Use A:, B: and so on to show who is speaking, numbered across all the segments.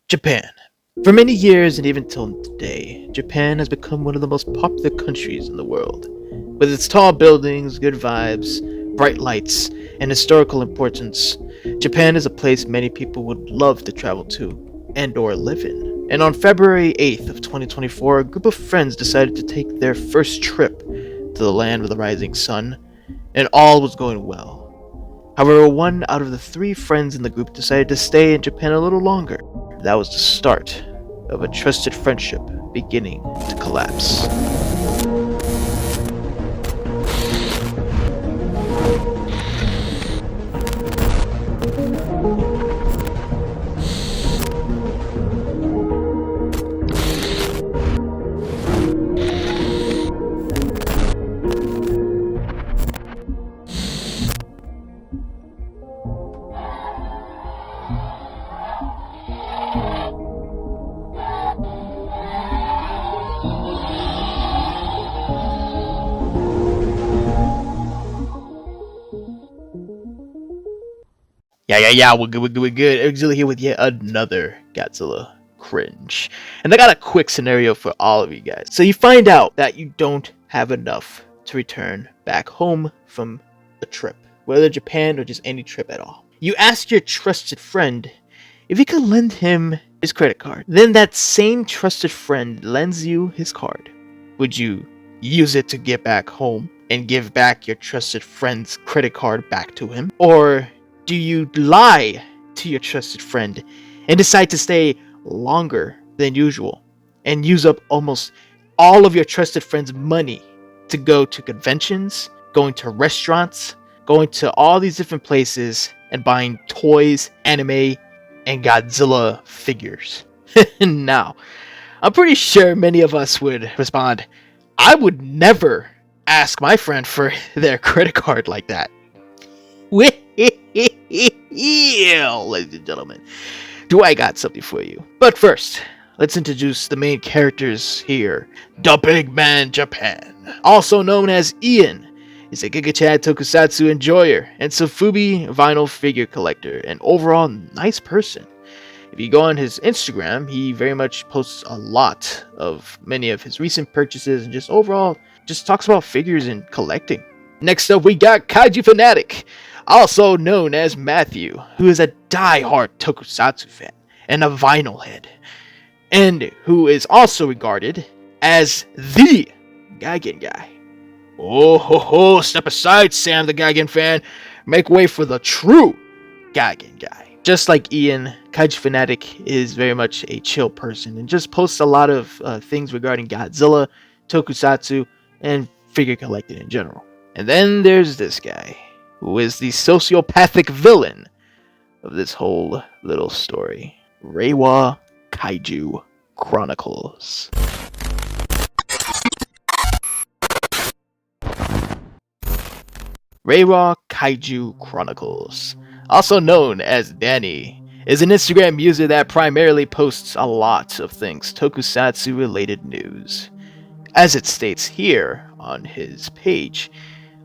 A: Japan. For many years and even till today, Japan has become one of the most popular countries in the world. With its tall buildings, good vibes, bright lights, and historical importance, Japan is a place many people would love to travel to and or live in. And on February 8th of 2024, a group of friends decided to take their first trip to the land of the rising sun, and all was going well. However, one out of the three friends in the group decided to stay in Japan a little longer. That was the start of a trusted friendship beginning to collapse. Yeah, we're good. Godzilla here with yet another Godzilla cringe. And I got a quick scenario for all of you guys. So you find out that you don't have enough to return back home from a trip, whether Japan or just any trip at all. You ask your trusted friend if you could lend him his credit card. Then that same trusted friend lends you his card. Would you use it to get back home and give back your trusted friend's credit card back to him? Or do you lie to your trusted friend and decide to stay longer than usual and use up almost all of your trusted friend's money to go to conventions, going to restaurants, going to all these different places and buying toys, anime, and Godzilla figures? Now, I'm pretty sure many of us would respond, I would never ask my friend for their credit card like that. Ladies and gentlemen, do I got something for you? But first, let's introduce the main characters here. The Big Man Japan, also known as Ian, is a Giga Chad tokusatsu enjoyer and Sofubi vinyl figure collector, and overall nice person. If you go on his Instagram, he very much posts a lot of many of his recent purchases and just overall just talks about figures and collecting. Next up, we got Kaiju Fanatic, also known as Matthew, who is a die-hard tokusatsu fan and a vinyl head, and who is also regarded as the Gigan guy. Oh ho ho, step aside, Sam the Gigan fan. Make way for the true Gigan guy. Just like Ian, Kaiju Fanatic is very much a chill person and just posts a lot of things regarding Godzilla, tokusatsu, and figure collecting in general. And then there's this guy, who is the sociopathic villain of this whole little story. Reiwa Kaiju Chronicles. Reiwa Kaiju Chronicles, also known as Danny, is an Instagram user that primarily posts a lot of things tokusatsu related news. As it states here on his page,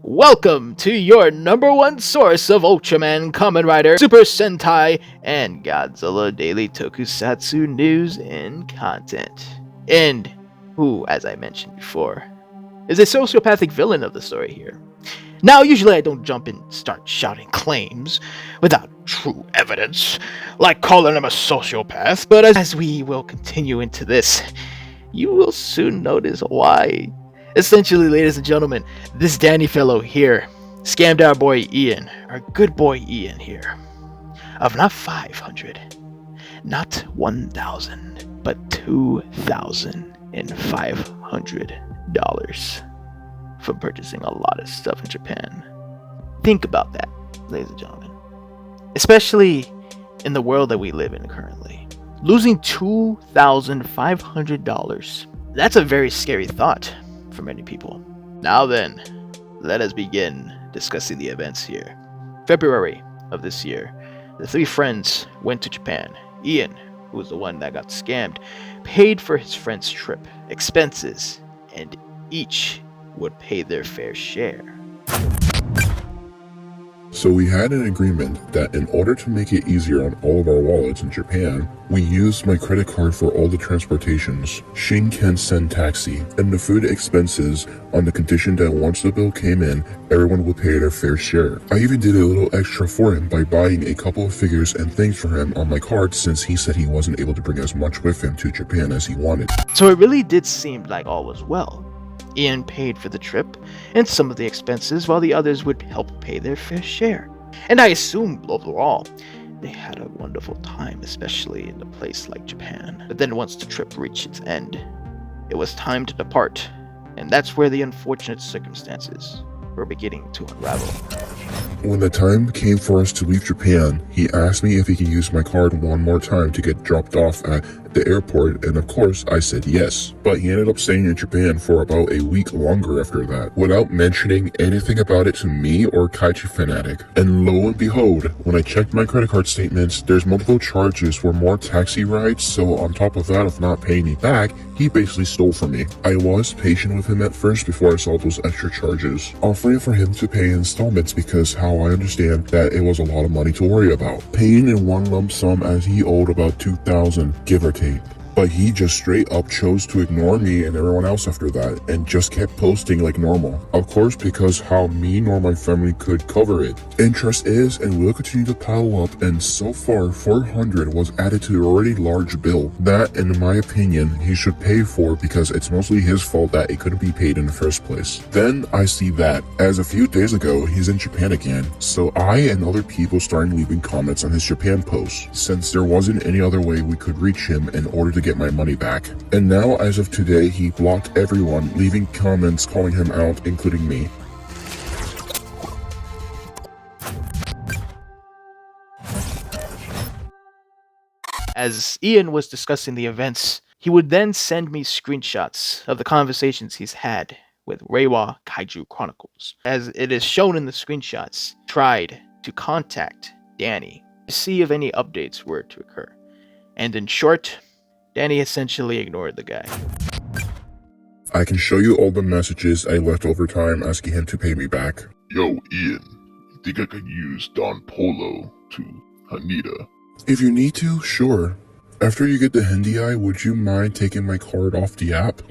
A: welcome to your number one source of Ultraman, Kamen Rider, Super Sentai, and Godzilla daily tokusatsu news and content. And who, as I mentioned before, is a sociopathic villain of the story here. Now, usually I don't jump and start shouting claims without true evidence, like calling him a sociopath, but as we will continue into this, you will soon notice why. Essentially, ladies and gentlemen, this Danny fellow here scammed our boy Ian, our good boy Ian here, of not 500, not 1,000, but $2,500 from purchasing a lot of stuff in Japan. Think about that, ladies and gentlemen. Especially in the world that we live in currently. Losing $2,500, that's a very scary thought for many people. Now then, let us begin discussing the events here. February of this year, the three friends went to Japan. Ian, who was the one that got scammed, paid for his friend's trip, expenses, and each would pay their fair share.
B: So we had an agreement that in order to make it easier on all of our wallets in Japan, we used my credit card for all the transportations, Shinkansen taxi, and the food expenses on the condition that once the bill came in, everyone would pay their fair share. I even did a little extra for him by buying a couple of figures and things for him on my card since he said he wasn't able to bring as much with him to Japan as he wanted.
A: So it really did seem like all was well. Ian paid for the trip and some of the expenses while the others would help pay their fair share. And I assumed overall, they had a wonderful time, especially in a place like Japan. But then once the trip reached its end, it was time to depart, and that's where the unfortunate circumstances were beginning to unravel.
B: When the time came for us to leave Japan, he asked me if he could use my card one more time to get dropped off at the airport, and of course I said yes. But he ended up staying in Japan for about a week longer after that, without mentioning anything about it to me or Kaiju Fanatic. And lo and behold, when I checked my credit card statements, there's multiple charges for more taxi rides, so on top of that of not paying me back, he basically stole from me. I was patient with him at first before I saw those extra charges, offering for him to pay installments because how I understand that it was a lot of money to worry about. Paying in one lump sum as he owed about $2,000, give or take. But he just straight up chose to ignore me and everyone else after that and just kept posting like normal. Of course, because how me nor my family could cover it. Interest is and will continue to pile up, and so far 400 was added to the already large bill. That, in my opinion, he should pay for because it's mostly his fault that it couldn't be paid in the first place. Then I see that, as a few days ago, he's in Japan again. So I and other people started leaving comments on his Japan posts, since there wasn't any other way we could reach him in order to get my money back. And now, as of today, he blocked everyone, leaving comments calling him out, including me.
A: As Ian was discussing the events, he would then send me screenshots of the conversations he's had with Reiwa Kaiju Chronicles. As it is shown in the screenshots, tried to contact Danny to see if any updates were to occur. And in short, Danny essentially ignored the guy.
B: I can show you all the messages I left over time asking him to pay me back.
C: Yo, Ian, you think I could use Don Polo to Haneda?
B: If you need to, sure. After you get the Hindi Eye, would you mind taking my card off the app?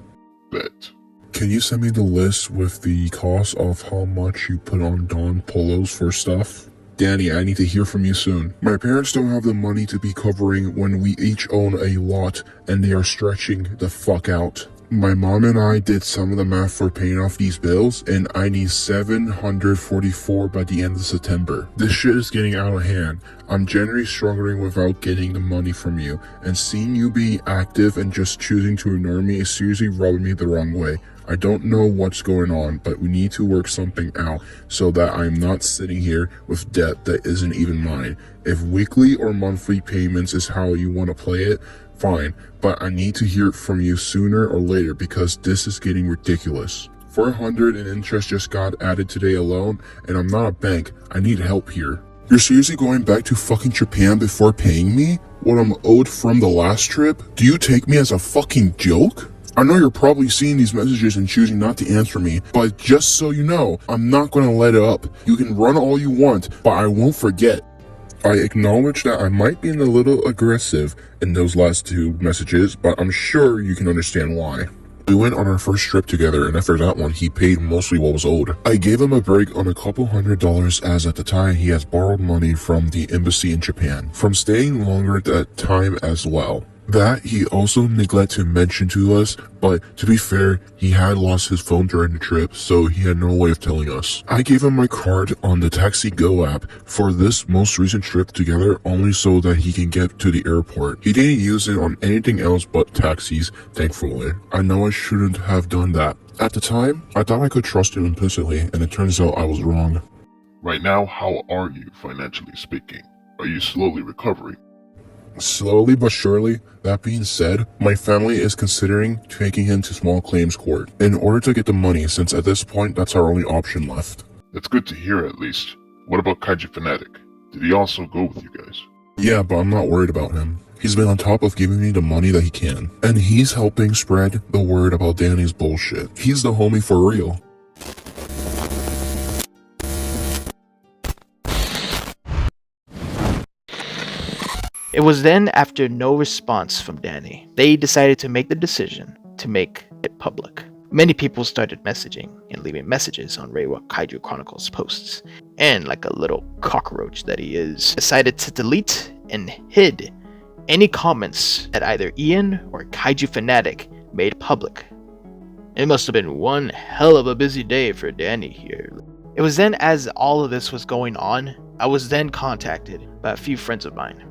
C: Bet.
B: Can you send me the list with the cost of how much you put on Don Polos for stuff? Danny, I need to hear from you soon. My parents don't have the money to be covering when we each own a lot and they are stretching the fuck out. My mom and I did some of the math for paying off these bills and I need $744 by the end of September. This shit is getting out of hand. I'm generally struggling without getting the money from you, and seeing you be active and just choosing to ignore me is seriously rubbing me the wrong way. I don't know what's going on, but we need to work something out so that I'm not sitting here with debt that isn't even mine. If weekly or monthly payments is how you want to play it, fine, but I need to hear from you sooner or later because this is getting ridiculous. 400 in interest just got added today alone, and I'm not a bank. I need help here. You're seriously going back to fucking Japan before paying me what I'm owed from the last trip? Do you take me as a fucking joke? I know you're probably seeing these messages and choosing not to answer me, but just so you know, I'm not going to let it up. You can run all you want, but I won't forget. I acknowledge that I might be a little aggressive in those last two messages, but I'm sure you can understand why. We went on our first trip together, and after that one, he paid mostly what was owed. I gave him a break on a couple $100 as at the time he has borrowed money from the embassy in Japan, from staying longer at that time as well. That he also neglected to mention to us, but to be fair, he had lost his phone during the trip, so he had no way of telling us. I gave him my card on the Taxi Go app for this most recent trip together only so that he can get to the airport. He didn't use it on anything else but taxis, thankfully. I know I shouldn't have done that. At the time, I thought I could trust him implicitly, and it turns out I was wrong.
C: Right now, how are you financially speaking? Are you slowly recovering?
B: Slowly but surely. That being said, my family is considering taking him to small claims court in order to get the money, since at this point that's our only option left.
C: That's good to hear at least. What about Kaiju Fanatic? Did he also go with you guys?
B: Yeah, but I'm not worried about him. He's been on top of giving me the money that he can, and he's helping spread the word about Danny's bullshit. He's the homie for real.
A: It was then, after no response from Danny, they decided to make the decision to make it public. Many people started messaging and leaving messages on Reiwa Kaiju Chronicles posts, and like a little cockroach that he is, decided to delete and hid any comments that either Ian or Kaiju Fanatic made public. It must have been one hell of a busy day for Danny here. It was then, as all of this was going on, I was then contacted by a few friends of mine.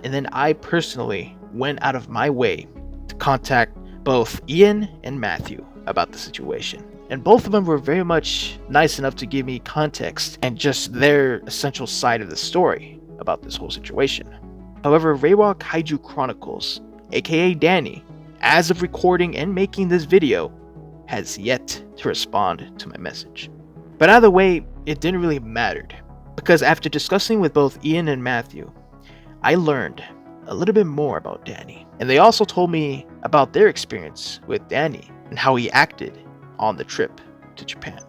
A: And then I personally went out of my way to contact both Ian and Matthew about the situation. And both of them were very much nice enough to give me context and just their essential side of the story about this whole situation. However, Reiwa Kaiju Chronicles, aka Danny, as of recording and making this video, has yet to respond to my message. But either way, it didn't really matter, because after discussing with both Ian and Matthew, I learned a little bit more about Danny. And they also told me about their experience with Danny and how he acted on the trip to Japan.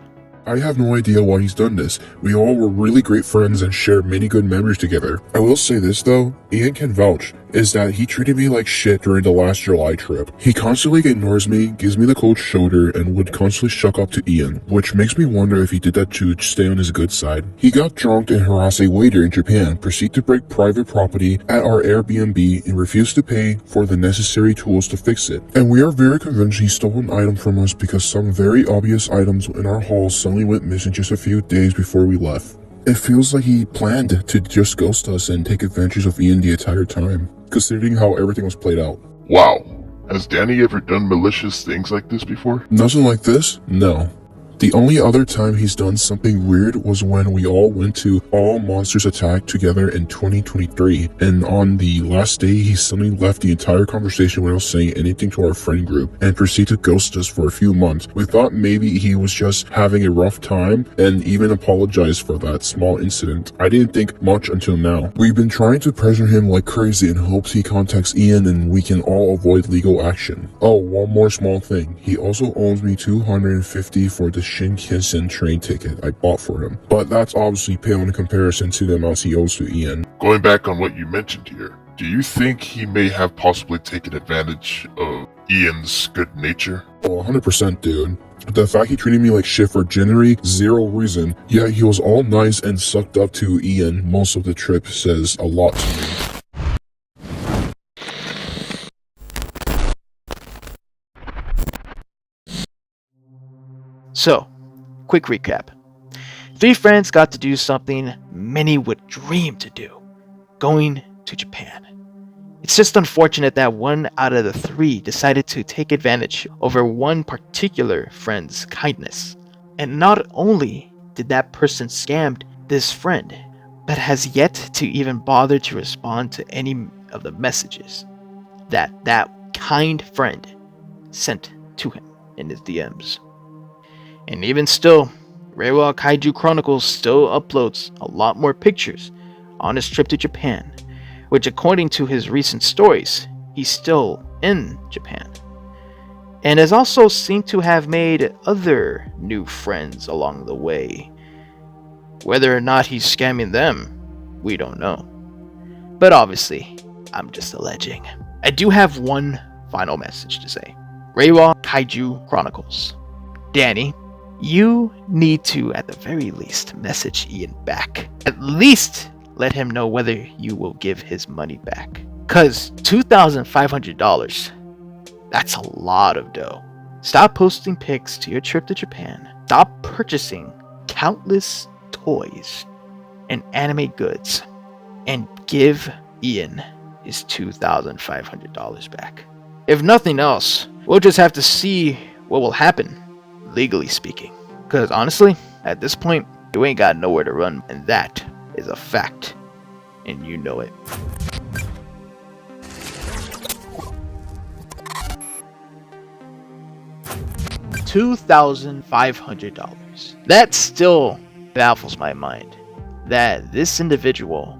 B: I have no idea why he's done this. We all were really great friends and shared many good memories together. I will say this though, Ian can vouch, is that he treated me like shit during the last July trip. He constantly ignores me, gives me the cold shoulder, and would constantly shuck up to Ian, which makes me wonder if he did that to stay on his good side. He got drunk and harassed a waiter in Japan, proceeded to break private property at our Airbnb, and refused to pay for the necessary tools to fix it. And we are very convinced he stole an item from us because some very obvious items in our halls suddenly went missing just a few days before we left. It feels like he planned to just ghost us and take advantage of Ian the entire time, considering how everything was played out.
C: Wow. Has Danny ever done malicious things like this before?
B: Nothing like this? No. The only other time he's done something weird was when we all went to All Monsters Attack together in 2023, and on the last day he suddenly left the entire conversation without saying anything to our friend group and proceeded to ghost us for a few months. We thought maybe he was just having a rough time and even apologized for that small incident. I didn't think much until now. We've been trying to pressure him like crazy in hopes he contacts Ian and we can all avoid legal action. Oh, one more small thing. He also owes me $250 for the Shinkansen train ticket I bought for him, but that's obviously pale in comparison to the amounts he owes to Ian.
C: Going back on what you mentioned here, do you think he may have possibly taken advantage of Ian's good nature?
B: Oh, 100% dude. The fact he treated me like shit for generally zero reason, yet he was all nice and sucked up to Ian most of the trip says a lot to me.
A: So, quick recap. 3 friends got to do something many would dream to do: going to Japan. It's just unfortunate that one out of the 3 decided to take advantage over one particular friend's kindness. And not only did that person scam this friend, but has yet to even bother to respond to any of the messages that kind friend sent to him in his DMs. And even still, Reiwa Kaiju Chronicles still uploads a lot more pictures on his trip to Japan, which according to his recent stories, he's still in Japan. And has also seemed to have made other new friends along the way. Whether or not he's scamming them, we don't know. But obviously, I'm just alleging. I do have one final message to say. Reiwa Kaiju Chronicles. Danny, you need to, at the very least, message Ian back. At least let him know whether you will give his money back. Cause $2,500, that's a lot of dough. Stop posting pics to your trip to Japan. Stop purchasing countless toys and anime goods. And give Ian his $2,500 back. If nothing else, we'll just have to see what will happen, legally speaking. Because honestly, at this point, you ain't got nowhere to run, and that is a fact. And you know it. $2,500. That still baffles my mind that this individual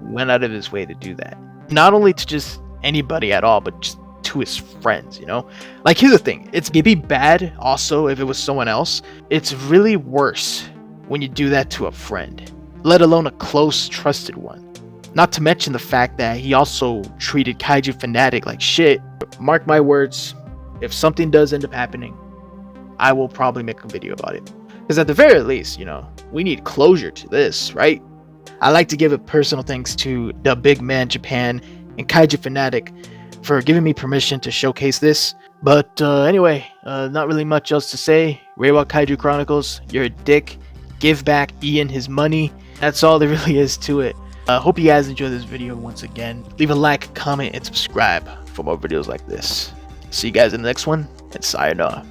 A: went out of his way to do that. Not only to just anybody at all, but just to his friends, you know? Like, here's the thing. It'd be bad also if it was someone else. It's really worse when you do that to a friend, let alone a close, trusted one. Not to mention the fact that he also treated Kaiju Fanatic like shit. Mark my words, if something does end up happening, I will probably make a video about it. Because at the very least, you know, we need closure to this, right? I like to give a personal thanks to the Big Man Japan and Kaiju Fanatic for giving me permission to showcase this. But anyway, not really much else to say. Reiwa Kaiju Chronicles, you're a dick. Give back Ian his money. That's all there really is to it. Hope you guys enjoyed this video once again. Leave a like, comment, and subscribe for more videos like this. See you guys in the next one, and sayonara.